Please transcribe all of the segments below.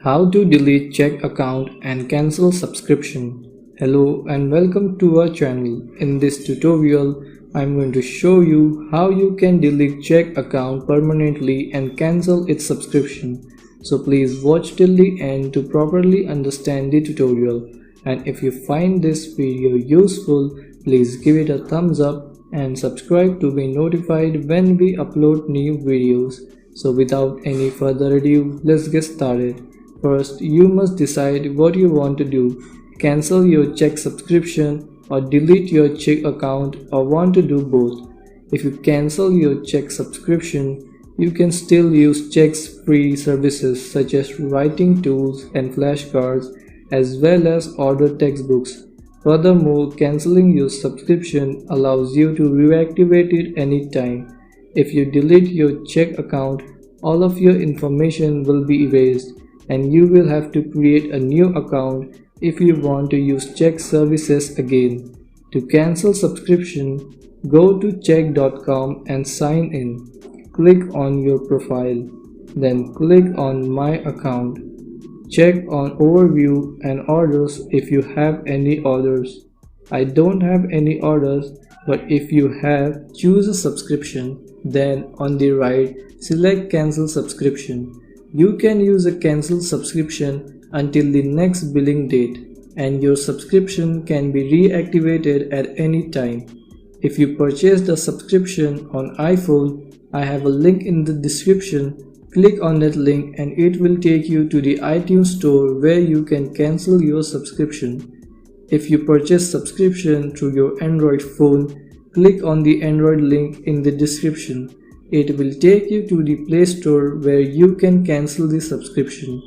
How to delete Chegg account and cancel subscription. Hello and welcome to our channel. In this tutorial, I'm going to show you how you can delete Chegg account permanently and cancel its subscription. So please watch till the end to properly understand the tutorial. And if you find this video useful, please give it a thumbs up and subscribe to be notified when we upload new videos. So without any further ado, let's get started. First, you must decide what you want to do. Cancel your Chegg subscription or delete your Chegg account, or want to do both. If you cancel your Chegg subscription, you can still use Chegg's free services such as writing tools and flashcards, as well as order textbooks. Furthermore, cancelling your subscription allows you to reactivate it anytime. If you delete your Chegg account, all of your information will be erased, and you will have to create a new account if you want to use Chegg services again. To cancel subscription, go to chegg.com and sign in. Click on your profile, then click on My Account. Check on Overview and Orders if you have any orders. I don't have any orders, but if you have, choose a subscription. Then on the right, select Cancel Subscription. You can use a cancel subscription until the next billing date, and your subscription can be reactivated at any time. If you purchased a subscription on iPhone, I have a link in the description. Click on that link and it will take you to the iTunes store where you can cancel your subscription. If you purchase subscription through your Android phone, click on the Android link in the description. It will take you to the Play Store where you can cancel the subscription.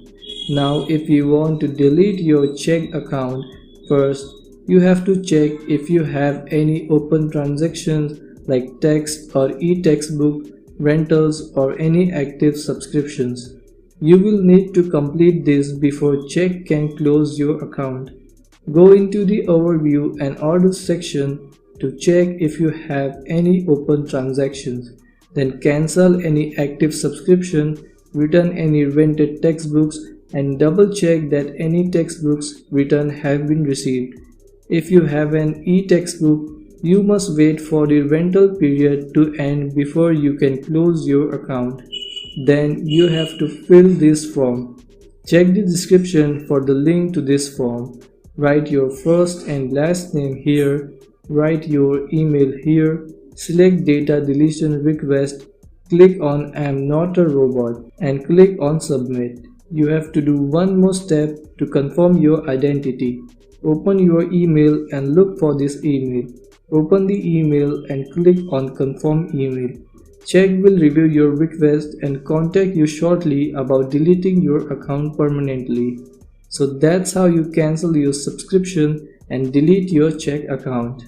Now if you want to delete your Chegg account, first you have to check if you have any open transactions like text or e-textbook, rentals, or any active subscriptions. You will need to complete this before Chegg can close your account. Go into the Overview and Orders section to check if you have any open transactions. Then cancel any active subscription, return any rented textbooks, and double check that any textbooks returned have been received. If you have an e-textbook, you must wait for the rental period to end before you can close your account. Then you have to fill this form. Check the description for the link to this form. Write your first and last name here. Write your email here. Select Data Deletion Request, click on I'm not a robot, and click on Submit. You have to do one more step to confirm your identity. Open your email and look for this email. Open the email and click on Confirm Email. Chegg will review your request and contact you shortly about deleting your account permanently. So that's how you cancel your subscription and delete your Chegg account.